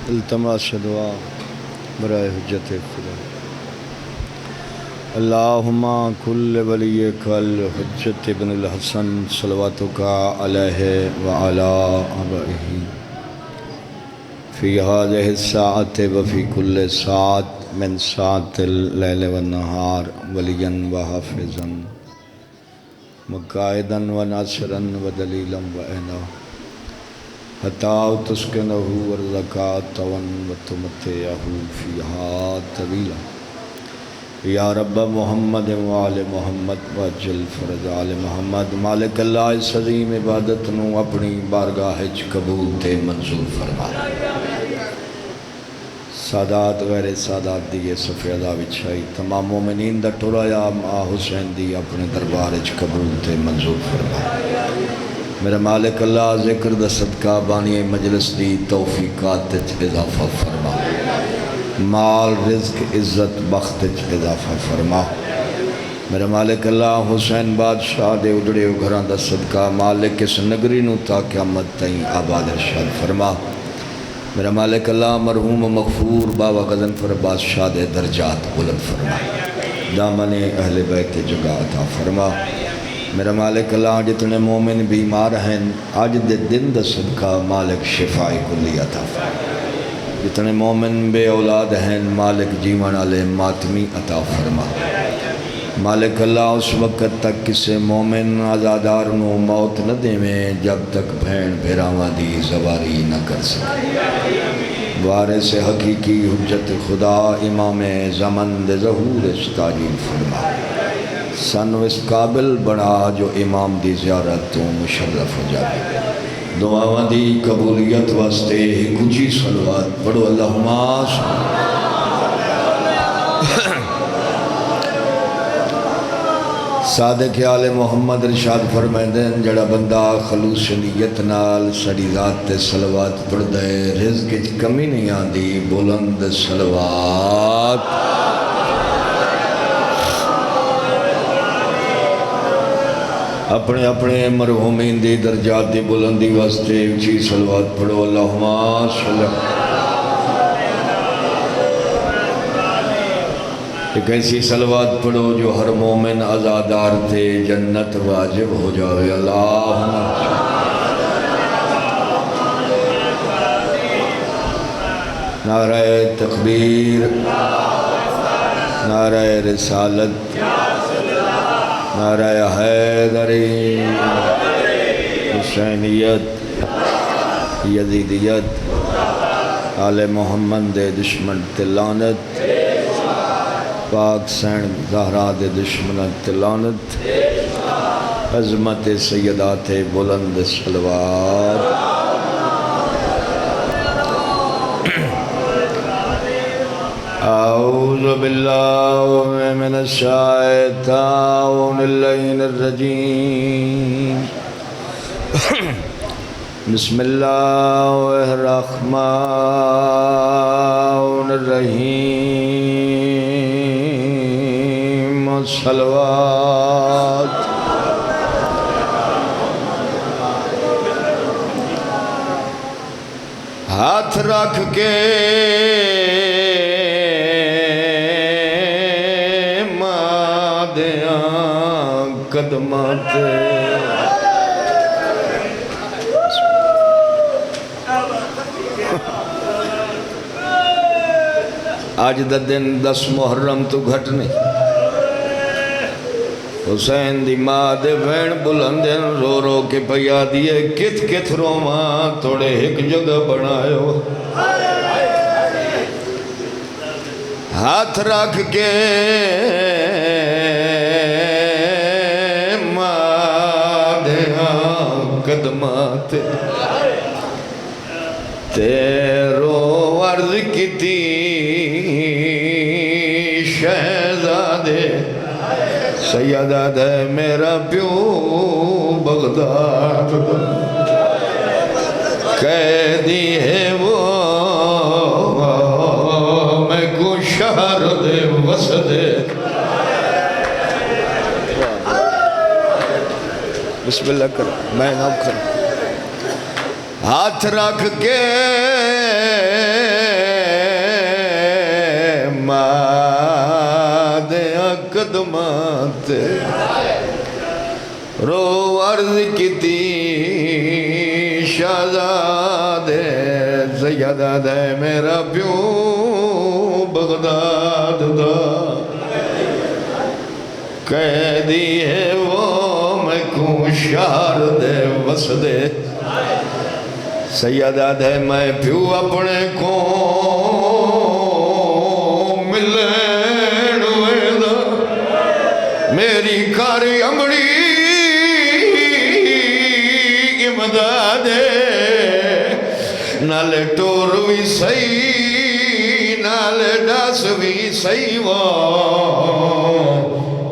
التماس دعا برائے حجت خدا اللہم کل ولی کل حجت ابن الحسن صلواتک علیہ وعلا آبائہ فی هذه الساعة وفی کل ساعت من ساعت اللیل والنہار ولیا وحافظا مقائدا وناصرا ودلیلا وعینا حتی تسکنہ ورزقات وتمتعہ فیہا طویلا یا رب محمد وآل محمد وعجل فرج آل محمد مالک اللہ اس عظیم عبادت نو اپنی بارگاہ وچ قبول تے منظور فرما سادات غیر سادات دیئے صفحہ عذا وچھائی تمام مومنین دا ٹورایا ماں حسین دی اپنے دربار وچ قبول تے منظور فرما میرا مالک اللہ ذکر دا صدقہ بانی مجلس دی توفیقات وچ اضافہ فرما مال رزق عزت بخت وچ اضافہ فرما میرا مالک اللہ حسین بادشاہ دے اجڑے گھراں دا صدقہ مالک اس نگری نو تا قیامت تائیں آباد ارشاد فرما میرا مالک اللہ مرحوم مغفور بابا غضنفر بادشاہ دے درجات بلند فرما دامن اہل بیت جگہ عطا فرما میرا مالک اللہ جتنے مومن بیمار ہیں آج دے دن دا صدقہ مالک شفائی کلی عطا فرما جتنے مومن بے اولاد ہیں مالک جیون علیہ ماتمی عطا فرما مالک اللہ اس وقت تک کسے مومن آزادار نو موت نہ دے میں جب تک بھین بھیراواں دی زواری نہ کر سکے وارث حقیقی حجت خدا امام زمن دے ظہور استعجیل فرما سن اس قابل بنا جو امام دی زیارت تو مشرف ہو جائے دعاواں دی قبولیت واسطے کچھی صلوات پڑھو اللہم صادق آل محمد ارشاد فرمائدین جڑا بندہ خلوص نیت نال سڑی ذات تے صلوات پڑھ دے رزق کی کمی نہیں آندی بلند صلوات اپنے اپنے مرحومین دی درجات دی بلندی واسطے اچھی صلوات پڑھو اللہم صلی ایک ایسی صلوات پڑھو جو ہر مومن آزادار تھے جنت واجب ہو جاوے اللہم نعرہ تکبیر نعرہ رسالت نعرہ حیدری حسینیت یزیدیت آل محمد دے دشمن تلانت پاک سین زہرا دے دشمن تلانت عظمت سیدات بلند صلوات اعوذ باللہ من الشیطان اللعین الرجیم بسم اللہ الرحمن الرحیم صلوات ہاتھ رکھ کے مادیاں قدمات آج دا دن 10 محرم تو گھٹ نہیں حسین دی ماں دے وین بلندن رو رو کے پیا دیئے کت کت روماں توڑے ایک جگہ بنایو ہاتھ رکھ کے مادیاں قدمات تیرو عرض کی تی شہزادے سیدہ دے میرا پیو بغداد قیدی ہے وہ میں کو شہر دے وسدے بسم اللہ کر میں نام کر ہاتھ رکھ کے ماں دیا قدماں تے رو عرض کیتی شہزادے سیدہ دے میرا پیو بغداد دا قیدی ہے وہ میں کوں شہر دے وسدے سیدہ دے میں پیو اپنے کو ملین ویدہ میری کاری امڑی امدادے نالے ٹور بھی صحیح نالے ڈاس بھی صحیح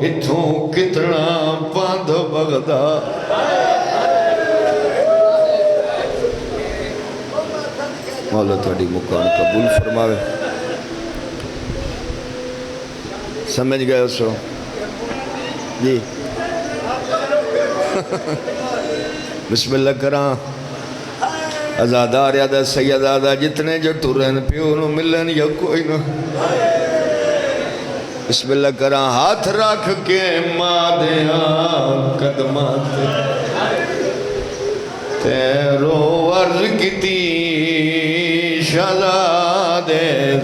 اتھوں کتنا پاندھ بغداد مولا تھوڑی مکان قبول فرماوے سمجھ گئے اسو جی بسم اللہ کران ازادار یادہ سیدادہ جتنے جو ٹورین پیو نو ملن یا کوئی نو بسم اللہ کران ہاتھ رکھ کے ماں دیاں قدمات تیرو عرض کیتی شہزادے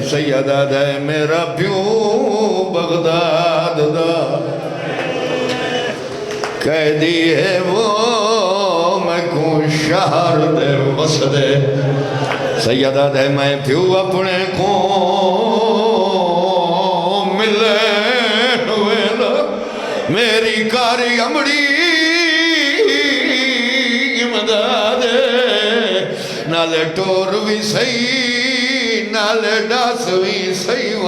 سیدہ دے میرا پیو بغداد دا قیدی ہے وہ میں کوں شہر دے وسدے سیدہ دے میں پیو اپنے کو ملین ویدہ میری کاری امڑی امدادے نالے ٹور بھی صحیح نالے ڈاس بھی صحیح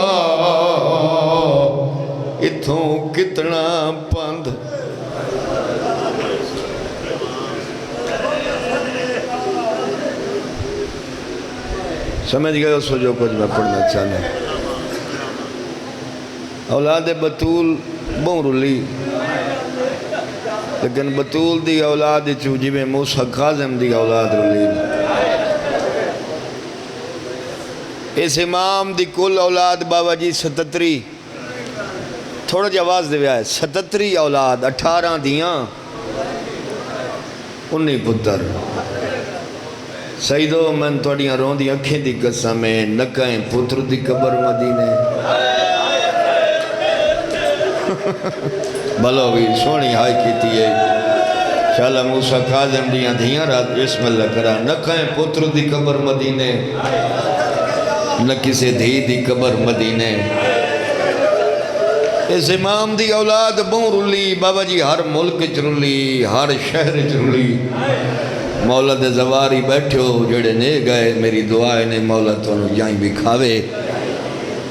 اتھوں کتنا پاندھ سمجھ گئے اسو جو کچھ میں پڑھنا چاہنے اولاد بطول بہن رلی لیکن بطول دی اولاد چوجی میں موسیٰ کاظم دی اولاد رلی اس امام دی کل اولاد بابا جی 77 تھوڑا جی آواز دے آئے 77 اولاد 18 دیاں 19 پتر سیدو من توڑیاں رون دی اکھیں دی قسمیں نکائیں پتر دی قبر مدینے بلو بھی سونی ہائی کیتی ہے شالا موسیٰ کاظم دیاں دھیاں رات بسم اللہ کرا نکائیں پتر دی قبر مدینے نہ کسے دھی دی قبر مدینے اس امام دی اولاد بوں رلی بابا جی ہر ملک چرلی ہر شہر چرلی مولا دے زواری بیٹھے ہو جڑے نے گئے میری دعائے نے مولا تو انہوں جائیں بھی کھاوے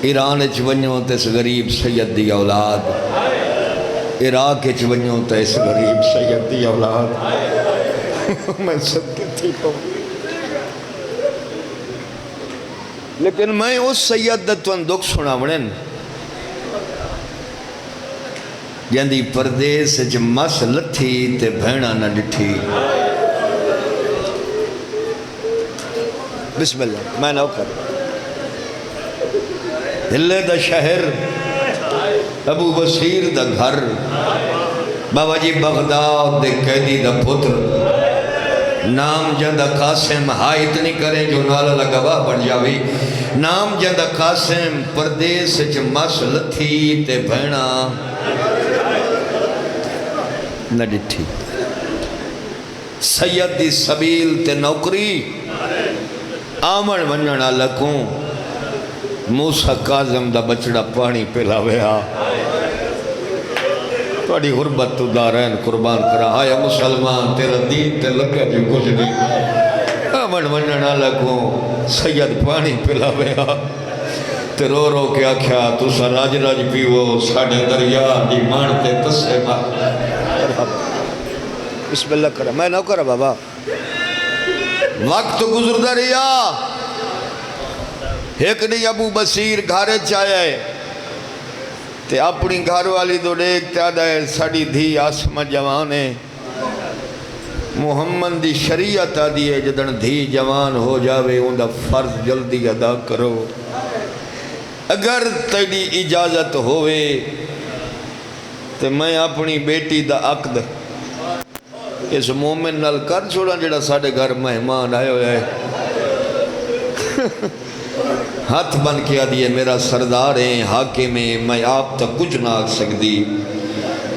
ایران چونیوں تیس غریب سید دی اولاد عراق چونیوں تیس غریب سید دی اولاد میں صدقے تھی پہوں لیکن میں اس سید دتوان دکھ سنا ونن جاندی پردیس مس لتھی تے بھینا نہ ڈٹھی بسم اللہ میں نہ کر ہلے دا شہر ابو بصیر دا گھر بابا جی بغداد دے قیدی دا پتر نام جندہ قاسم ہائیت نہیں کریں جو نالا لگوا بڑھ جاوی نام جندہ قاسم پردیس مس لتھی تے بھینا نہ ڈٹھی سید دی سبیل تے نوکری آمن ونجنا لکوں موسیٰ کاظم دا بچڑا پانی پلاویا توڑی غربت تو دارین قربان کرا آیا مسلمان تیرا دین تے لگا جو کچھ نہیں آمن ونجنا لکوں سید پانی پلاویا تے رو رو کیا کیا تو سا راج راج پیو ساڑھے دریا دی مانتے تسے ماں بسم اللہ کرا میں نہ کرا بابا وقت گزر دریا ایک نہیں ابو بصیر گھارے چاہے تے اپنی گھر والی دو دیکھتے آدھائے ساڑی دھی آسمہ جوانے محمد دی شریعت آدھی ہے جدن دھی جوان ہو جاوے اندھا فرض جلدی ادا کرو اگر تیری اجازت ہوئے تو میں اپنی بیٹی دا عقد اس مومن نال کر چھوڑا جڑا ساڑھے گھر مہمان آئے ہوئے ہے ہاتھ بن کے آدھی ہے میرا سردار ہیں حاکم ہیں میں آپ تک کچھ نہ آگ سکتی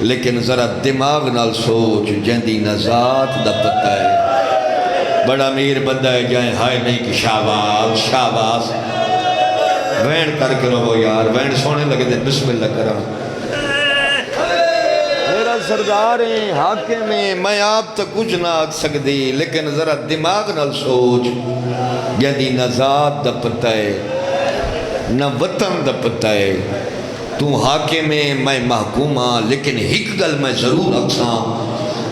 لیکن ذرا دماغ نال سوچ جہندی نزات دا پتہ ہے بڑا امیر بندہ ہے جائیں ہائے نہیں کہ شاباز شاباز وین کر کے رہو یار وین سونے لگے دے بسم اللہ کرا میرا سردار ہیں حاکم ہیں میں آپ تک کچھ نہ آگ سکتی لیکن ذرا دماغ نال سوچ جہندی نزات دا پتہ ہے نہ وطن دا پتہ ہے تو حاکم میں محکوم ہاں لیکن ایک گل میں ضرور اکساں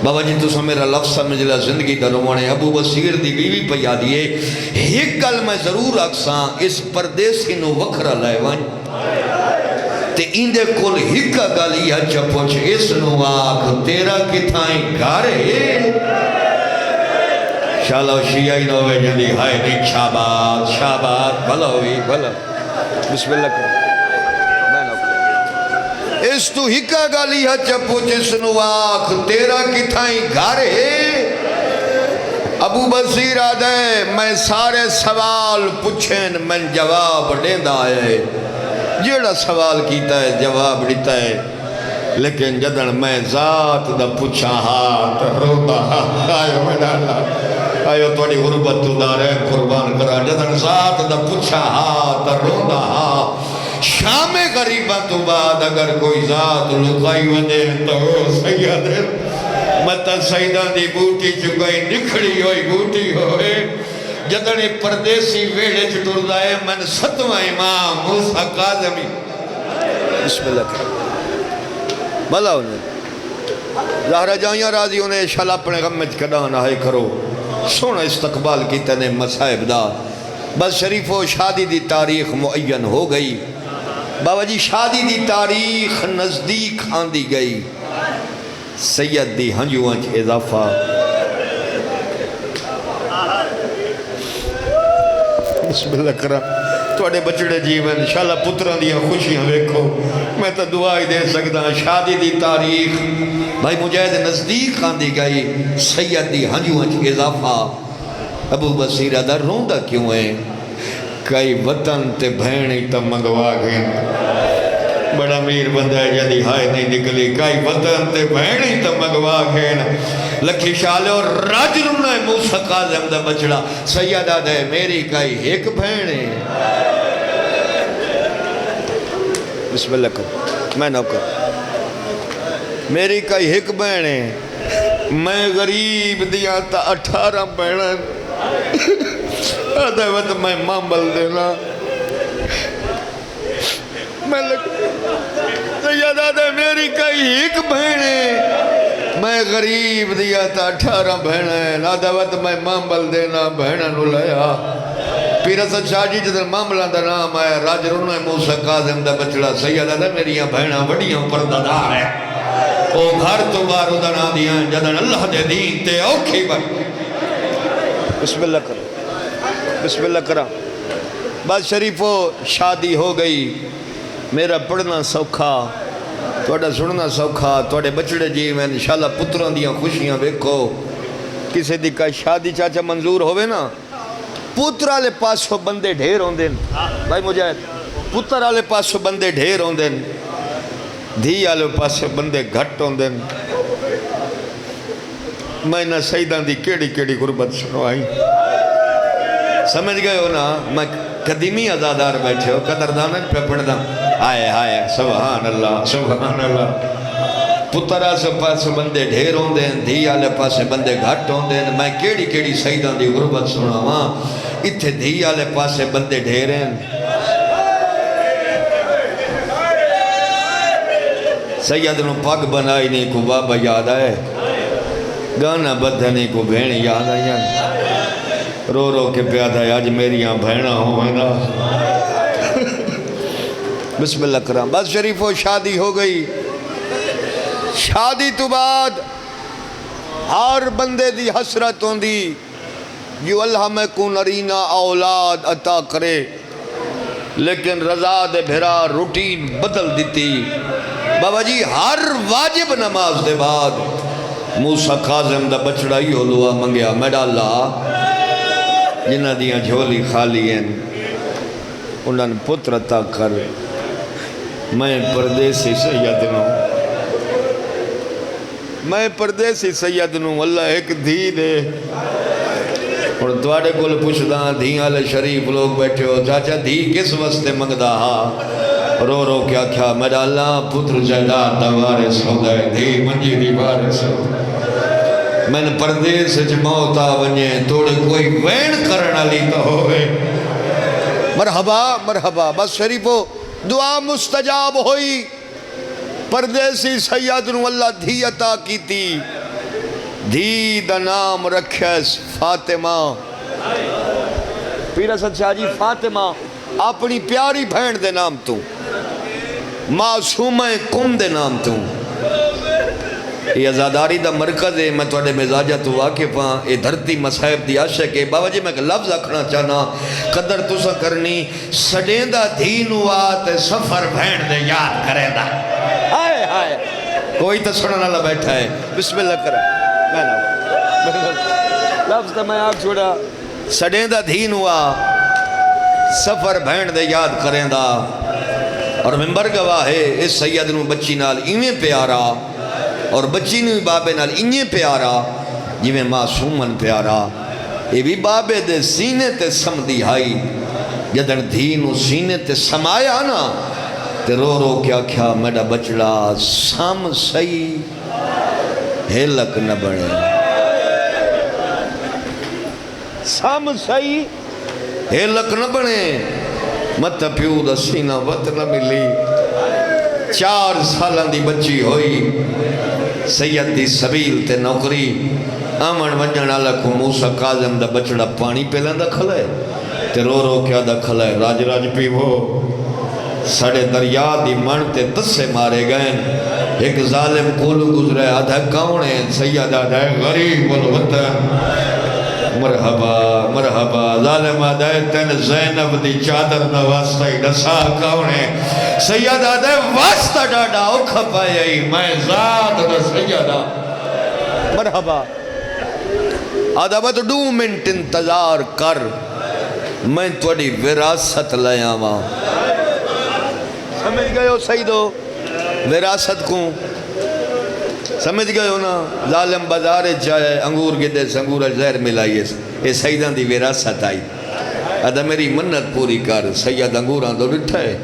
بابا جی تو سا میرا لفظ سمجھلا زندگی دا روانے ابو بصیر دی بیوی پیا دیئے ایک گل میں ضرور اکساں اس پردیسی نو وکھرا لائے وائیں تے اندے کل ایک گل یہ چپوچ اس نو آکھ تیرا کتھائیں گھارے شالو شیعی نو وے جندی ہائے نہیں شابات شابات بھلا ہوئی بھلا بسم اللہ کرو اس تو ہکا گالی ہے چپو جس نو آکھ تیرا کتھائیں گھارے ابو بصیر آدھے میں سارے سوال پوچھیں میں جواب دیندہ ہے جیڑا سوال کیتا ہے جواب دیتا ہے لیکن جدن میں ذات دا پوچھا ہاتھ روتا آئیو میں ڈالا آئیو توڑی غربت تو دارے قربان کرا جدن ذات دا پوچھا ہاتھ روتا شام غریبہ تو بعد اگر کوئی ذات لکائی ودے تو سید متا سیدان دی بوٹی چکائی نکھڑی ہوئی بوٹی ہوئے جدن پردیسی ویڑے چٹور دائے من ستوہ امام موسیٰ قاظمی بسم اللہ کرو بھلا انہیں ظاہرہ جائیاں راضی انہیں شالا اپنے غمج کڑانا ہے کرو سونا استقبال کی تنے مسائب دا بس شریف و شادی دی تاریخ معین ہو گئی بابا جی شادی دی تاریخ نزدیک آندی گئی سید دی ہنجوانچ اضافہ بسم اللہ کرم توڑے بچڑے جیون انشاءاللہ پتران دیا خوشیاں ویکھو میں تو دعائی دے سکتا شادی دی تاریخ بھائی مجاہد نزدیک آندی گئی سید دی ہنجوانچ اضافہ ابو بصیر ادھر روندہ کیوں ہے کئی وطن تے بھینی تا منگوا گئے بڑا میر بندہ ہے جدی ہائے نہیں نکلی کئی وطن تے بھینی تا منگوا گئے لکھی شالے اور راج رمنا ہے موسیٰ قاظم دا بچڑا سیدہ دے میری کئی ایک بھینے بسم اللہ کر میں نو کر میری کئی ایک بھینے میں غریب دیا تا 18 بھینن آدھے وقت میں مامل دینا میں سیدہ دے میری کئی ایک بھینے میں غریب دیا تا 18 بھینے نادہ وقت میں مامل دینا بھینا نو لیا پیر حسن شاہ جی جدن ماملہ دا نام آیا راج رونو موسیٰ قاظم دا بچڑا سیدہ دا میریاں بھینا وڈیاں پردادار ہے او گھر تو بارو دا نا دیا جدن اللہ دے دین تے اوکھی بھائی بسم اللہ کرو بسم اللہ کرا بات شریف و شادی ہو گئی میرا پڑھنا سوکھا توڑا سننا سوکھا توڑے بچڑے جی میں انشاءاللہ پتران دیا خوشیاں بیکھو کسی دی کا شادی چاچا منظور ہوئے نا پترہ لے پاسو بندے ڈھیر ہوں دین بھائی مجاہد پترہ لے پاسو بندے ڈھیر ہوں دین دھی آلے پاسو بندے گھٹ ہوں دین میں نہ سیدان دی کیڑی کیڑی غربت سنو آئی سمجھ گئے ہو نا میں قدیمی ازادار بیٹھے ہو قدردانن پہ پڑھنا آئے آئے سبحان اللہ پترہ سے پاس بندے ڈھیر ہوں دیں دھی آلے پاس بندے گھٹ ہوں دیں میں کیڑی کیڑی سیدان دی غربت سنا ہاں اتھے دھی آلے پاس بندے ڈھیر ہیں سید نو پاک بنائی نہیں کو بابا یاد آئے گانا بدھنے کو بھین یاد آئیں رو رو کے پیاد ہے آج میریاں بھینا ہوں نا بسم اللہ کرام بس شریف و شادی ہو گئی شادی تو بعد ہر بندے دی حسرت ہوں دی جو اللہ میں کو نرینا اولاد عطا کرے لیکن رضا دے بھرا روٹین بدل دیتی بابا جی ہر واجب نماز دے بعد موسیٰ کاظم دا بچڑا ہی دعا منگیا میڈا اللہ جنہ دیاں جھولی خالی ہیں انہاں نے پتر عطا کر میں پردیسی سید نوں اللہ ایک دھی دے اور دوارے کل پوچھداں دھیاں لے شریف لوگ بیٹھے ہو چاچا دھی کس واسطے منگدا ہا رو رو کیا کیا میڈا اللہ پتر جائیداد دا وارث ہو گئے دھی منجی دی وارث ہو میں نے پردیس وچ موت آ ونجے توڑے کوئی وین کرنا لی تو ہوئے مرحبا مرحبا بس شریفو دعا مستجاب ہوئی پردیسی سید نو اللہ دھی عطا کی تھی دھی دا نام رکھیس فاطمہ پیرا سچا جی فاطمہ اپنی پیاری بہن دے نام تو معصومہ کم دے نام تو یہ ازاداری دا مرکز ہے میں توڑے مزاجہ تو واقف ہاں یہ دھرتی مسائب دی عاشق ہے بابا جی میں کہ لفظ اکھنا چاہنا قدر تسا کرنی سڑیں دا دھینو آت سفر بھین دے یاد کرے دا ہائے ہائے کوئی تو سننا لہ بیٹھا ہے بسم اللہ کرا میں نہ لفظ تا میں آگ چھوڑا سڑیں دا دھینو آت سفر بھین دے یاد کریں دا اور ممبر گواہ ہے اس سید نو بچی نال ایویں پیارا اور بچی نو بابے نال انجے پیارا جویں معصومن پیارا یہ بھی بابے دے سینے تے سمدی ہائی جدن دھینو سینے تے سمایا نا تے رو رو کیا کیا میڈا بچڑا سام سئی ہیلک نہ بڑے سام سئی ہیلک نہ بڑے مت پیو دا سینہ وط نہ ملی 4 سالان دی بچی ہوئی سید دی سبیل تے نوکری آمن ونجن آلہ کو موسیٰ کاظم دا بچڑا پانی پیلن دا کھلائے تے رو رو کیا دا کھلائے راج راج پیو سڑے دریا دی من تے دسے مارے گئے ایک ظالم کولو گزرے آدھا کاؤنے سید آدھا غریب الوطن مرحبا مرحبا ظالم آدھا تین زینب دی چادر دا واسطہ ہی نسا کاؤنے سید آدھے واسطہ ڈاڈا اوکھا پائے میں ذات دا سیدہ مرحبا آدھا بات 2 منٹ انتظار کر میں توڑی وراثت لے آواں سمجھ گئے ہو سیدو وراثت کو سمجھ گئے ہو نا ظالم بازارے چاہے انگور گدے سے انگور زہر ملائیے یہ سیدان دی وراثت آئی آدھا میری منت پوری کر سید انگوراں دو ڈٹھا ہے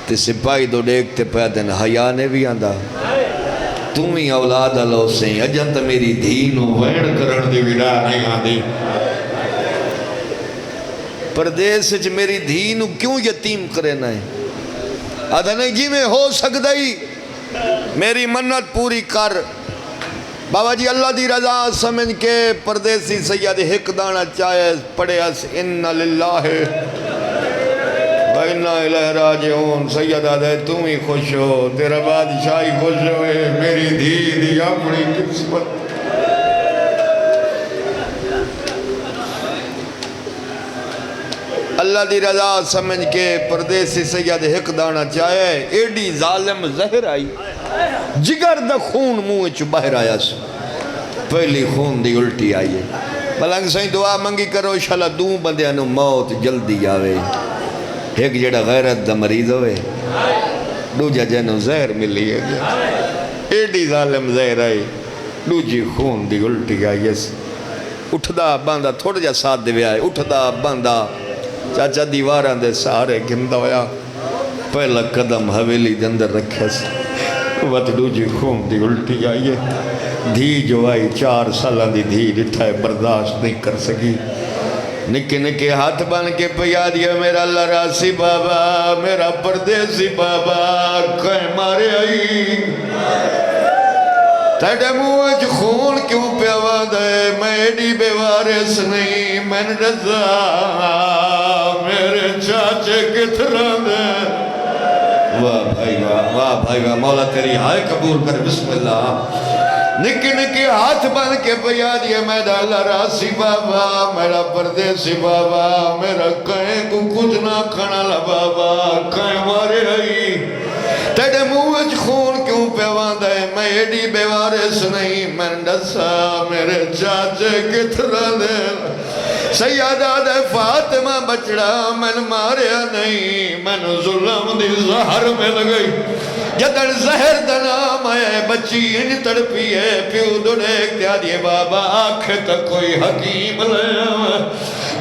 تے سپاہی دو ڈیکتے پیدن حیاء نے بھی آندھا تمہیں اولاد اللہ سے اجنت میری دھینو وین کرن دی ویڈا نہیں آندھی پردیس چھ میری دھینو کیوں یتیم کرنا ہے آدھا نہیں جی میں ہو سکدائی میری منت پوری کر بابا جی اللہ دی رضا سمجھ کے پردیسی سید ایک دانہ چاہے پڑے اس انہا للہ وَإِنَّا إِلَيْهِ رَاجِعُونَ سید آدھے تم ہی خوش ہو تیرا بادشاہی خوش ہوئے میری دھی دی اپنی قسمت اللہ دی رضا سمجھ کے پردیسی سید ایک دانہ چاہے ایڈی ظالم زہر آئی جگر دا خون منہ چو باہر آیا سو پہلی خون دی الٹی آئی بلنگ سائیں دعا منگی کرو انشاءاللہ 2 بندیاں موت جلدی آوے ایک جڑا غیرت دا مریض ہوئے دوجہ جنو زہر ملی ہے ایڈی ظالم زہر آئی دوجی خون دی الٹی آئی اٹھدا باندھا تھوڑا جا ساتھ دے آئے اٹھدا باندھا چاچا دیواران دے سارے گندہ ہویا پہلا قدم حویلی دندر رکھے سے وقت دوجی خون دی الٹی آئیے دھی جو آئی 4 سالہ دی دھی ڈٹھائے برداشت نہیں کر سکی نکے نکے ہاتھ بان کے پیا دیا میرا اللہ راسی بابا میرا پردیسی بابا کہیں مارے آئی تیڑے موج خون کیوں پیوا دے میں ایڈی بے وارث نہیں میں رضا میرے چاچے کتران دے واہ بھائی واہ مولا تیری ہائے قبول کر بسم اللہ نکے نکے ہاتھ بن کے پیا دیے میرا لراسی بابا میرا پردیسی بابا میرا کہیں کو کچھ نہ کھانا لا بابا کہیں مارے آئی تیرے موج خون کیوں پیواندہ ہے میں ایڈی بیوارس نہیں میں ڈسا میرے چاچے کترا دے سیدہ دے فاطمہ بچڑا میں ماریا نہیں میں ظلم دی زہر میں لگئی جدن زہر دنام ہے بچی ان تڑپی ہے پیو دوڑے کیا دیے بابا آنکھیں تک کوئی حکیم لیا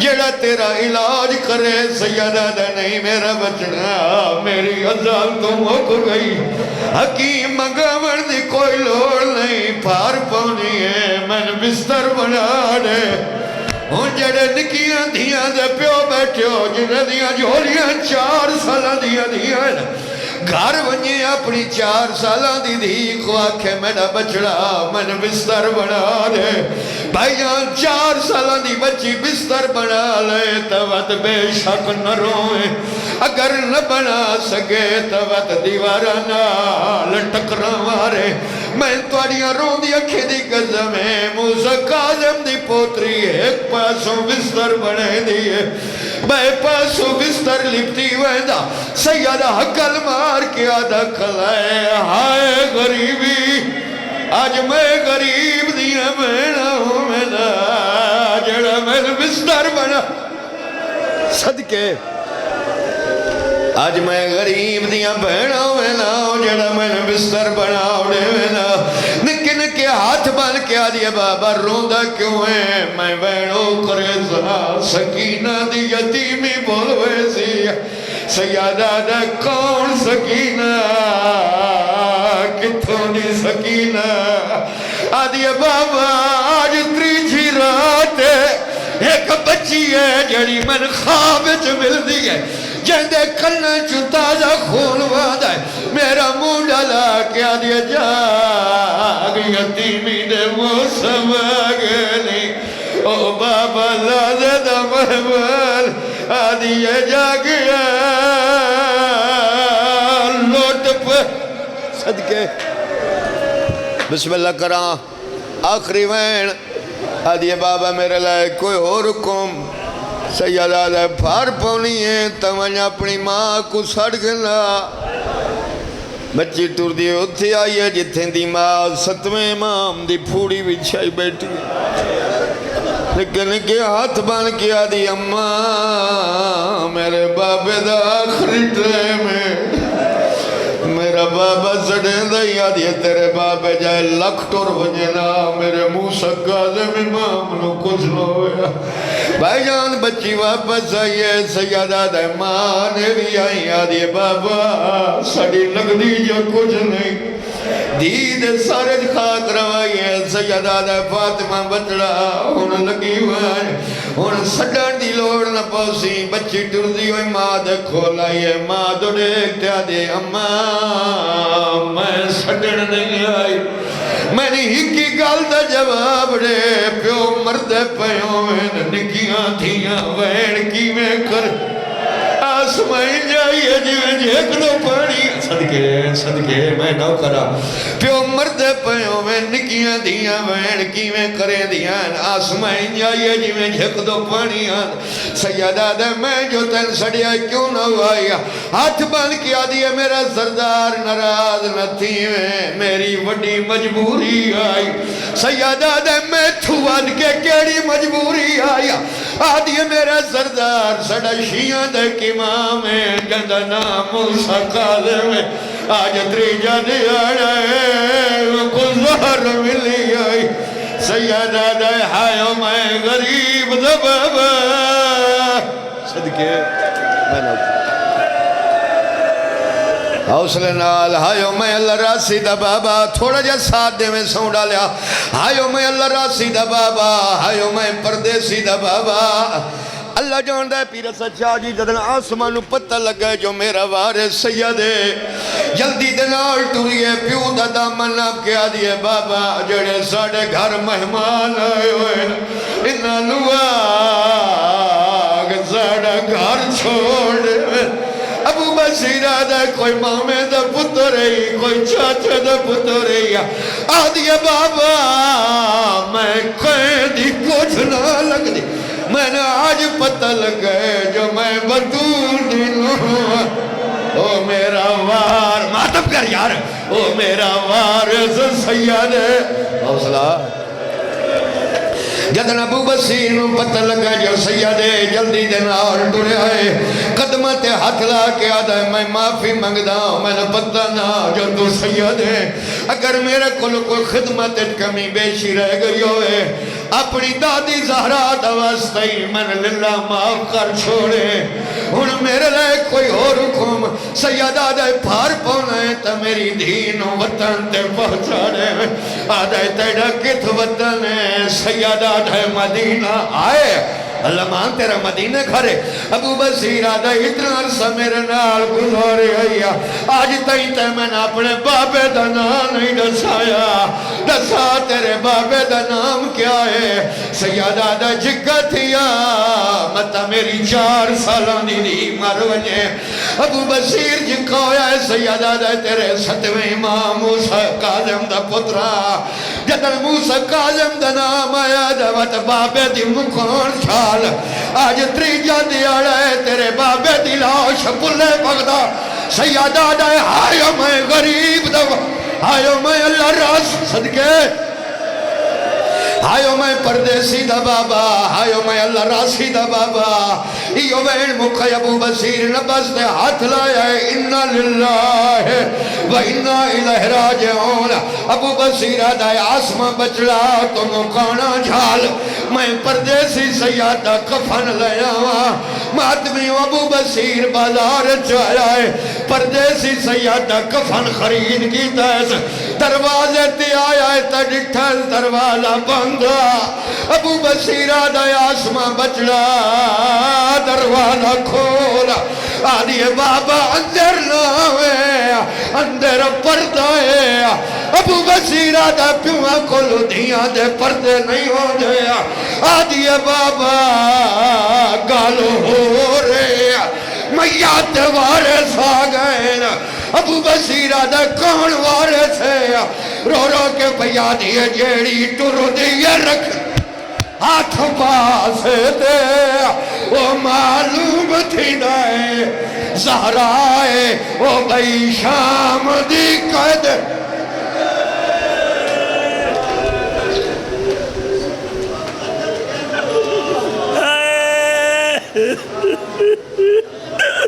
جڑا تیرا علاج کرے سیدہ دے نہیں میرا بچڑا میری عذاب تو مک گئی حکیم مگامر دی کوئی لوڑ نہیں پار پونی ہے میں بستر بنا دے ہون جڑے نکیاں دھیاں دے پیو بیٹھے ہو جنہیں دیاں جھولیاں 4 سالہ دیاں گھر ونجے اپنی 4 سالہ دی کو آکھے میرا بچڑا میں بستر بنا دے بھائی جان 4 سالہ دی بچی بستر بنا لے توت بے شک نہ روئے اگر نہ بنا سکے توت دیوارہ نہ ٹکرا مارے میں توڑیاں رون دی اکھے دی قدمیں موسیٰ کاظم دی پوتری ایک پاسوں بستر بنے دیئے بے پاسوں بستر لپتی ویندہ سیدہ حقل مار کے آدھا کھلائے ہائے غریبی آج میں غریب دیا بہنا ہوں میرا جڑا میں بستر بنا صدقے آج میں غریب دیا بہنا ہوں میرا جڑا میں بستر بنا ہونے میرا نکے نکے ہاتھ بن کے آدھیا بابا روندہ کیوں ہے میں بہنوں کرے سکینہ دی یتیمی بولوے سی سیادہ دا کون سکینہ کتھوں دی سکینہ آدھیا بابا آج تریجی رات ہے ایک بچی ہے جڑی من خواب چ مل دی ہے جندے کلنا چو تازہ خون وعدہ ہے میرا منہ ڈالا کیا دیا جاگ یتیمی دے موسم آگنی او بابا لازد محمل آدھیا جاگیا لوٹ پر صدقے بسم اللہ کران آخری وین آدھیا بابا میرے لائے کوئی اور حکم سیدہ دے پھار پونی ہے تمہیں اپنی ماں کو سڑ گلا بچی ٹور دی اتھی آئی ہے جتھیں دی ماں 7ویں امام دی پھوڑی بچھائی بیٹھی لیکن کے ہاتھ بان کیا دی اماں میرے بابے دا آخری ٹرے میں میرا بابا سڑیں دائی آدھی تیرے بابے جائے لکھٹور وجنا میرے موسیٰ کاظم امام نو کچھ نہ ہویا بھائی جان بچی واپس آئی ہے سیدہ دے ماں نے بھی آئی آدھی بابا سڑی لگ دی جو کچھ نہیں دید سارے خاک روائی ہے سیدہ دے فاطمہ بچڑا ہون لگی ہوئے ہون سڑن دی لوڑ نہ پوسی بچی ٹر دی ہوئی ماں دے کھولائی ہے ماں دوڑے کیا دے اماں میں سڑن نہیں آئی میں نے ہی کی گال دا جواب دے پیو مردے پیوں میں نکیاں تھیاں وین کی میں کر آسمائیں جائیے جیویں جیک دو پانی صدقے میں نہ کرا پیو مردے پیوں میں نکیاں دیاں وین کی میں کرے دیاں آسمائیں جائیے جیویں جیک دو پانی سیدہ دے میں جو تن سڑیا کیوں نہ آیا ہاتھ بن کیا دیا میرا سردار ناراض نہ تھی میری وڈی مجبوری آئی سیدہ دے میں تھوان کے کیڑی مجبوری آیا آدھی میرا سردار سڑا شیعہ دے کی ماں میں جندہ نام موسیٰ کاظم میں آج تریجہ دیانا ہے کو زہر ملی آئی سیدہ دے ہائیو میں غریب دا بابا صدقے میں نہ حوصلے نال ہائیو میں اللہ راسی دا بابا تھوڑا جا ساتھ دے میں سوں ڈالیا ہائیو میں اللہ راسی دا بابا ہائیو میں پردیسی دا بابا اللہ جاندہ ہے پیرہ سچا جی جدن آسمانو پتہ لگا جو میرا وارث سید ہے جلدی دنال ٹوری ہے پیو دا دامن آپ کے آدھی بابا جڑے ساڑے گھر مہمان آئے ہوئے انہا نواگ ساڑا گھر چھوڑ ابو بس بصیرہ دے کوئی مامے دا پتر ہے کوئی چاچا دا پتر ہے آدھی بابا میں کوئی دی کچھ نہ لگ دی میں نے آج پتہ لگے جو میں بطول دلوں او میرا وار ماتب کر یار او میرا وارث سید حوصلہ جدن ابو بصیر نو پتہ لگا جو سید جلدی دن اور ڈرے آئے قدمہ تے ہاتھ لا کے آدھا ہے میں معافی منگدا ہوں میں نے پتہ نہ جو تو سید ہے اگر میرے کل کوئی خدمت کمی بیشی رہ گئی ہوئے اپنی دادی زہرا دوستائی میں نے للہ معاف کر چھوڑے ہن میرے لئے کوئی اور حکم سید آدھے پھار پونا ہے تا میری دین وطن تے پہنچانے آدھے تیڑا کت وطن ہے سید آدھے مدینہ آئے اللہ مان تیرا مدینہ گھرے ابو بصیر آدھا اتنا عرصہ میرے نال گزارے آیا آج تائیں تے میں نے اپنے بابے دا نام نہیں دسایا دسا تیرے بابے دا نام کیا ہے سید آدھا جگہ تھیا مطا میری 4 سالان دی مر وجے ابو بصیر جکا ہویا ہے سید آدھا تیرے 7ویں امام موسیٰ کاظم دا پترا جدن موسیٰ کاظم دا نام آیا دوات بابے دی مکان چھا آج تریجہ دیاڑا ہے تیرے بابے دی لاش پلے بغدہ سیادہ دائے ہائیو میں غریب دو ہائیو میں اللہ راس صدقے ہائیو میں پردیسی دا بابا ہائیو میں اللہ راسی دا بابا ایو وین مکھا ابو بصیر نبس نے ہاتھ لایا ہے انہا للہ و انہا الہ راجعون ابو بصیر آدھائے آسمہ بچلا تو مکانا جھال میں پردیسی سیادہ کفن لیا مادمی ابو بصیر بازار چاہیا ہے پردیسی سیادہ کفن خرید کی تیس دروازے تی آیا ہے تا ڈٹھل دروازہ بندہ ابو بصیر آدھائے آسمہ بچلا دروازہ کھولا آدھی بابا اندر ناوے اندر پردہ ہے ابو بصیر آدھا پیوہ کو لدھیاں دے پردے نہیں ہو جایا آدھی بابا گالو ہو رہے میات وارث آ گئے ابو بصیر آدھا کون وارث ہے رو رو کے پیا دیئے جیڑی ٹرو دیئے رکھ ہاتھ پاس دے وہ معلوم تھی دائے زہرائے وہ گئی شام دی قید